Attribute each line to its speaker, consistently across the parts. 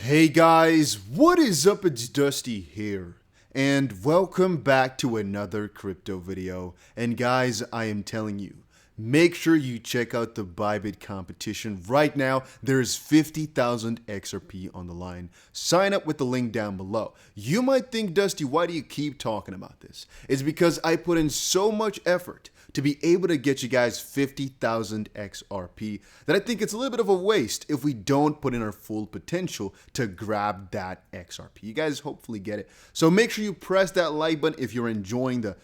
Speaker 1: Hey guys, what is up? It's Dusty here, and welcome back to another crypto video. And guys, I am telling you, make sure you check out the Bybit competition right now. There's 50,000 XRP on the line. Sign up with the link down below. You might think, Dusty, why do you keep talking about this? It's because I put in so much effort to be able to get you guys 50,000 XRP that I think it's a little bit of a waste if we don't put in our full potential to grab that XRP. You guys hopefully get it. So make sure you press that like button if you're enjoying the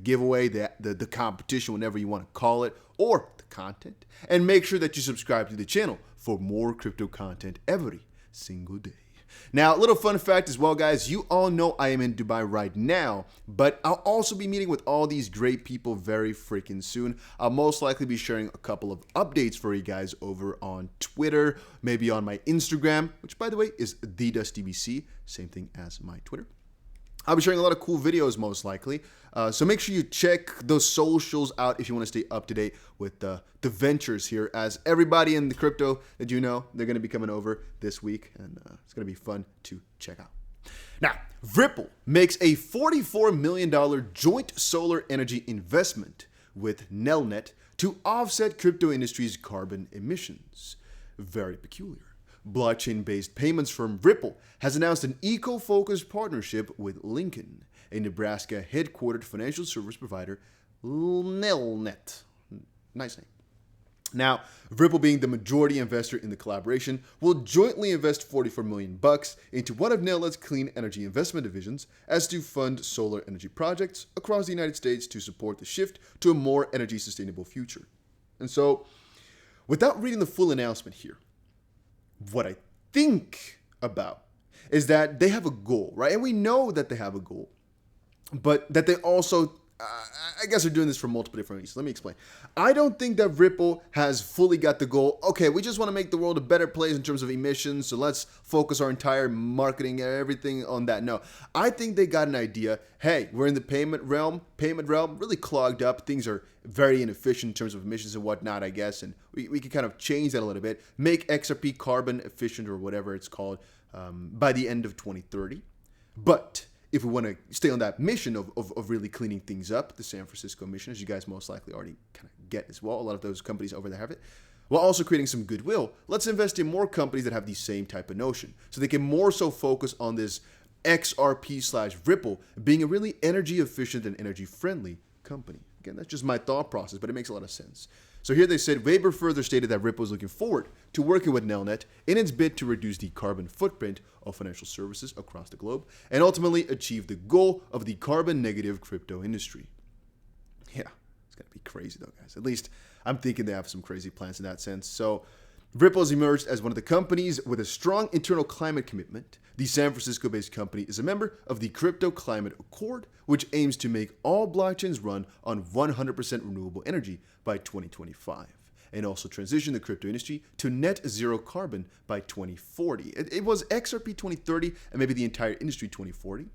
Speaker 1: giveaway, the competition, whatever you want to call it, or the content. And make sure that you subscribe to the channel for more crypto content every single day. Now, a little fun fact as well, guys, you all know I am in Dubai right now, but I'll also be meeting with all these great people very freaking soon. I'll most likely be sharing a couple of updates for you guys over on Twitter, maybe on my Instagram, which by the way is TheDustyBC, same thing as my Twitter. I'll be sharing a lot of cool videos most likely, so make sure you check those socials out if you want to stay up to date with the ventures here, as everybody in the crypto that you know, they're going to be coming over this week, and it's going to be fun to check out. Now, Ripple makes a $44 million joint solar energy investment with Nelnet to offset crypto industry's carbon emissions. Very peculiar. Blockchain-based payments firm Ripple has announced an eco-focused partnership with Lincoln, a Nebraska-headquartered financial service provider, Nelnet. Nice name. Now, Ripple, being the majority investor in the collaboration, will jointly invest $44 million into one of Nelnet's clean energy investment divisions as to fund solar energy projects across the United States to support the shift to a more energy sustainable future. And so, without reading the full announcement here, what I think about is that they have a goal, right? And we know that they have a goal, but that they also, I guess, are doing this for multiple different reasons. Let me explain. I don't think that Ripple has fully got the goal. Okay, we just want to make the world a better place in terms of emissions, so let's focus our entire marketing and everything on that. No, I think they got an idea. Hey, we're in the payment realm really clogged up. Things are very inefficient in terms of emissions and whatnot, I guess, and we can kind of change that a little bit, make XRP carbon efficient or whatever it's called by the end of 2030. But if we want to stay on that mission of really cleaning things up, the San Francisco mission, as you guys most likely already kind of get as well, a lot of those companies over there have it, while also creating some goodwill, let's invest in more companies that have the same type of notion, so they can more so focus on this XRP/Ripple being a really energy efficient and energy friendly company. Again, that's just my thought process, but it makes a lot of sense. So here they said, Weber further stated that Ripple is looking forward to working with Nelnet in its bid to reduce the carbon footprint of financial services across the globe and ultimately achieve the goal of the carbon negative crypto industry. Yeah, it's going to be crazy though, guys. At least I'm thinking they have some crazy plans in that sense. So Ripple has emerged as one of the companies with a strong internal climate commitment. The San Francisco-based company is a member of the Crypto Climate Accord, which aims to make all blockchains run on 100% renewable energy by 2025, and also transition the crypto industry to net zero carbon by 2040. It was XRP 2030 and maybe the entire industry 2040.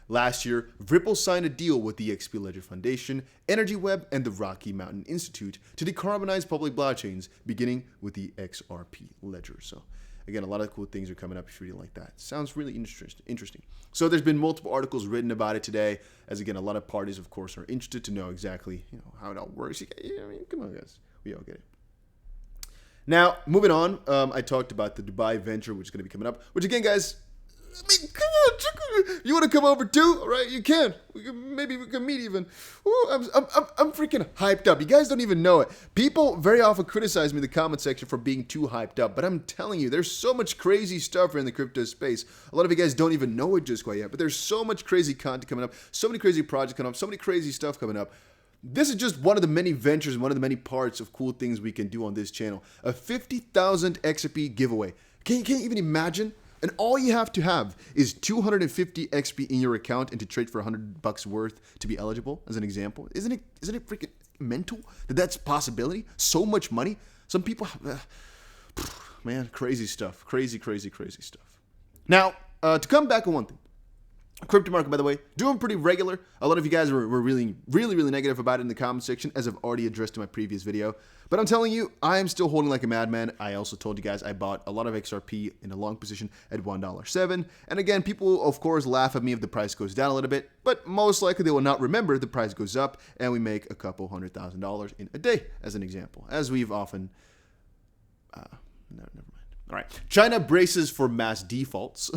Speaker 1: Last year, Ripple signed a deal with the XP Ledger Foundation, Energy Web, and the Rocky Mountain Institute to decarbonize public blockchains, beginning with the XRP Ledger. So again, a lot of cool things are coming up if you really like that. Sounds really interesting. So there's been multiple articles written about it today, as again, a lot of parties, of course, are interested to know exactly how it all works. I mean, come on, guys. We all get it. Now, moving on, I talked about the Dubai venture, which is going to be coming up, which again, guys, I mean, come on, you want to come over too? All right, you can. Maybe we can meet even. Ooh, I'm freaking hyped up. You guys don't even know it. People very often criticize me in the comment section for being too hyped up, but I'm telling you, there's so much crazy stuff in the crypto space. A lot of you guys don't even know it just quite yet, but there's so much crazy content coming up, so many crazy projects coming up, so many crazy stuff coming up. This is just one of the many ventures, one of the many parts of cool things we can do on this channel. A 50,000 XRP giveaway. Can you even imagine? And all you have to have is 250 XP in your account and to trade for $100 worth to be eligible, as an example. Isn't it freaking mental that that's a possibility? So much money. Some people, man, crazy stuff. Crazy stuff. Now, to come back on one thing. Crypto market, by the way, doing pretty regular. A lot of you guys were really negative about it in the comment section, as I've already addressed in my previous video. But I'm telling you, I am still holding like a madman. I also told you guys I bought a lot of XRP in a long position at $1.07. And again, people, of course, laugh at me if the price goes down a little bit. But most likely they will not remember the price goes up and we make a couple $100,000 in a day, as an example. As we've often... never mind. All right, China braces for mass defaults.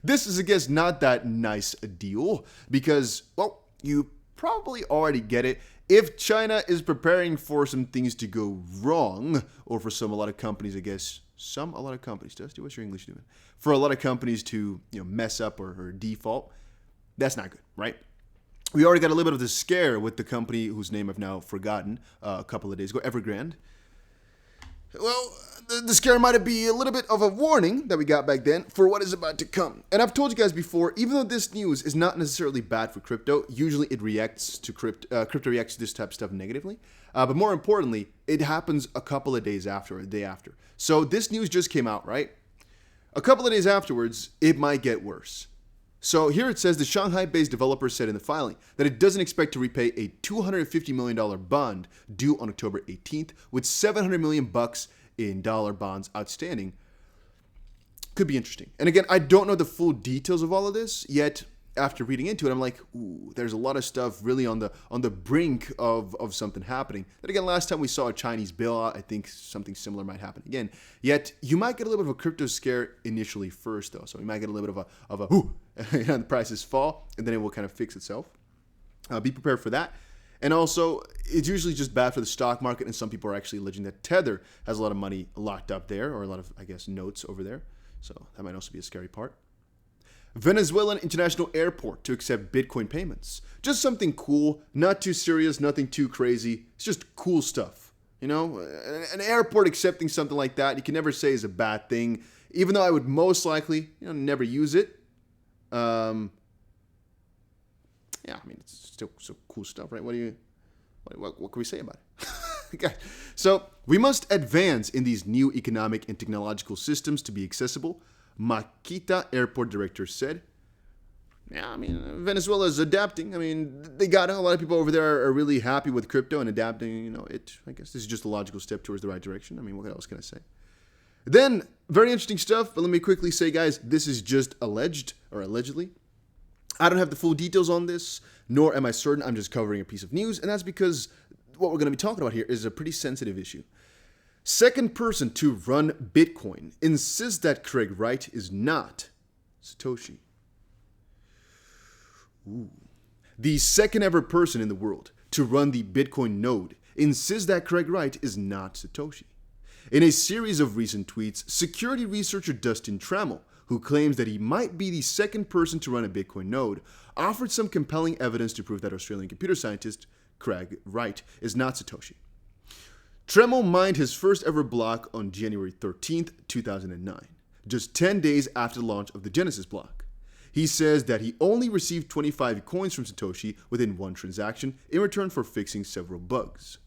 Speaker 1: This is, I guess, not that nice a deal because, well, you probably already get it. If China is preparing for some things to go wrong, or for a lot of companies, I guess, a lot of companies, Dusty, what's your English doing? For a lot of companies to, mess up or default, that's not good, right? We already got a little bit of the scare with the company whose name I've now forgotten a couple of days ago, Evergrande. Well, the scare might be a little bit of a warning that we got back then for what is about to come. And I've told you guys before, even though this news is not necessarily bad for crypto, usually it reacts to crypto reacts to this type of stuff negatively. But more importantly, it happens a couple of days after, or a day after. So this news just came out, right? A couple of days afterwards, it might get worse. So here it says the Shanghai-based developer said in the filing that it doesn't expect to repay a $250 million bond due on October 18th with $700 million in dollar bonds outstanding. Could be interesting. And again, I don't know the full details of all of this yet. After reading into it, I'm like, ooh, there's a lot of stuff really on the brink of something happening. Then again, last time we saw a Chinese bailout, I think something similar might happen again. Yet you might get a little bit of a crypto scare initially first, though. So you might get a little bit of a ooh, and the prices fall, and then it will kind of fix itself. Be prepared for that. And also, it's usually just bad for the stock market, and some people are actually alleging that Tether has a lot of money locked up there, or a lot of, I guess, notes over there. So that might also be a scary part. Venezuelan International Airport to accept Bitcoin payments. Just something cool, not too serious, nothing too crazy. It's just cool stuff. An airport accepting something like that, you can never say is a bad thing, even though I would most likely, never use it. Yeah, I mean, it's still so cool stuff, right? What can we say about it? Okay. So we must advance in these new economic and technological systems to be accessible, Makita airport director said. Yeah, I mean, Venezuela is adapting. I mean, they got it. A lot of people over there are really happy with crypto and adapting. I guess this is just a logical step towards the right direction. I mean, what else can I say? Then, very interesting stuff, but let me quickly say, guys, this is just alleged or allegedly. I don't have the full details on this, nor am I certain. I'm just covering a piece of news, and that's because what we're going to be talking about here is a pretty sensitive issue. Second person to run Bitcoin insists that Craig Wright is not Satoshi. Ooh. The second ever person in the world to run the Bitcoin node insists that Craig Wright is not Satoshi. In a series of recent tweets, security researcher Dustin Trammell, who claims that he might be the second person to run a Bitcoin node, offered some compelling evidence to prove that Australian computer scientist Craig Wright is not Satoshi. Trammell mined his first ever block on January 13th, 2009, just 10 days after the launch of the Genesis block. He says that he only received 25 coins from Satoshi within one transaction in return for fixing several bugs.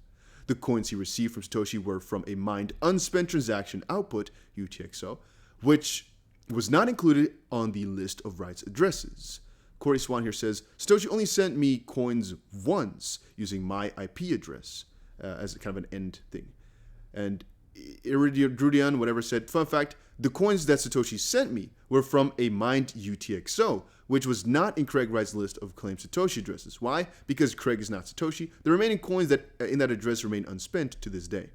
Speaker 1: The coins he received from Satoshi were from a mined unspent transaction output, UTXO, which was not included on the list of Wright's addresses. Corey Swan here says, Satoshi only sent me coins once using my IP address as kind of an end thing. And Iridian, whatever, said, fun fact, the coins that Satoshi sent me were from a mined UTXO, which was not in Craig Wright's list of claimed Satoshi addresses. Why? Because Craig is not Satoshi. The remaining coins that in that address remain unspent to this day.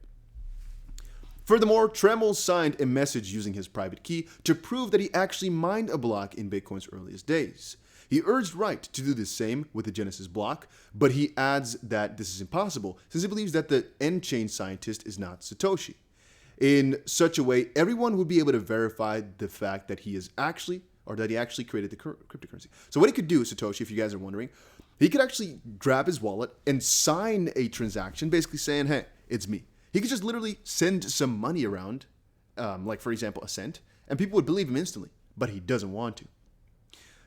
Speaker 1: Furthermore, Trammell signed a message using his private key to prove that he actually mined a block in Bitcoin's earliest days. He urged Wright to do the same with the Genesis block, but he adds that this is impossible since he believes that the end-chain scientist is not Satoshi. In such a way, everyone would be able to verify the fact that he is actually, or that he actually created the cryptocurrency. So what he could do, Satoshi, if you guys are wondering, he could actually grab his wallet and sign a transaction basically saying, hey, it's me. He could just literally send some money around, like for example, a cent, and people would believe him instantly, but he doesn't want to.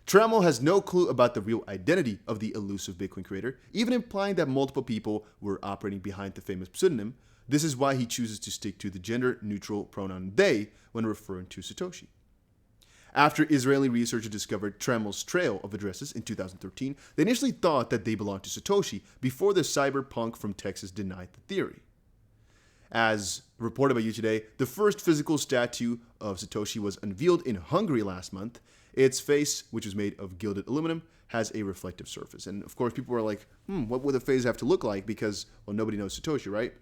Speaker 1: Trammell has no clue about the real identity of the elusive Bitcoin creator, even implying that multiple people were operating behind the famous pseudonym. This is why he chooses to stick to the gender-neutral pronoun they when referring to Satoshi. After Israeli researchers discovered Tremel's trail of addresses in 2013, they initially thought that they belonged to Satoshi before the cyberpunk from Texas denied the theory. As reported by you today, the first physical statue of Satoshi was unveiled in Hungary last month. Its face, which is made of gilded aluminum, has a reflective surface. And of course, people were like, what would the face have to look like? Because, well, nobody knows Satoshi, right?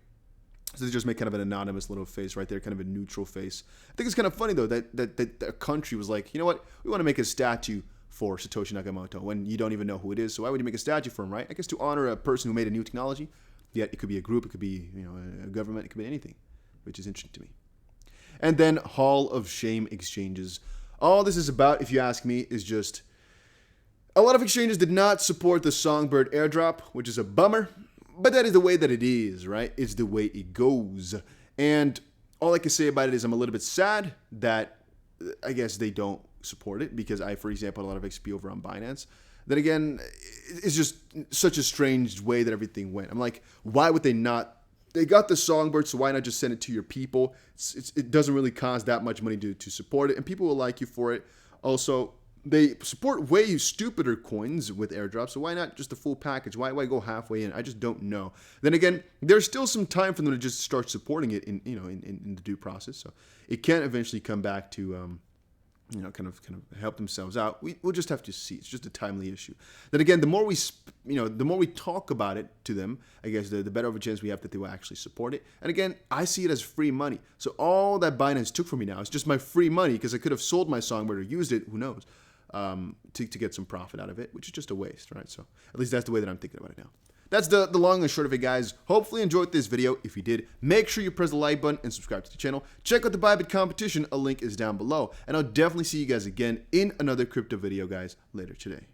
Speaker 1: So they just make kind of an anonymous little face right there, kind of a neutral face. I think it's kind of funny, though, that a country was like, you know what? We want to make a statue for Satoshi Nakamoto when you don't even know who it is. So why would you make a statue for him, right? I guess to honor a person who made a new technology. Yet it could be a group, it could be a government, it could be anything, which is interesting to me. And then Hall of Shame exchanges. All this is about, if you ask me, is just a lot of exchanges did not support the Songbird airdrop, which is a bummer. But that is the way that it is, right? It's the way it goes. And all I can say about it is I'm a little bit sad that I guess they don't support it because I, for example, had a lot of XP over on Binance. Then again, it's just such a strange way that everything went. I'm like, why would they not? They got the Songbird, so why not just send it to your people? It doesn't really cost that much money to support it, and people will like you for it. Also, they support way stupider coins with airdrops, so why not just the full package? Why go halfway in? I just don't know. Then again, there's still some time for them to just start supporting it in the due process, so it can eventually come back to kind of help themselves out. We'll just have to see. It's just a timely issue. Then again, the more we talk about it to them, I guess the better of a chance we have that they will actually support it. And again, I see it as free money. So all that Binance took from me now is just my free money because I could have sold my Songbird or used it, who knows, to get some profit out of it, which is just a waste, right? So at least that's the way that I'm thinking about it now. That's the long and short of it, guys. Hopefully you enjoyed this video. If you did, make sure you press the like button and subscribe to the channel. Check out the Bybit competition. A link is down below. And I'll definitely see you guys again in another crypto video, guys, later today.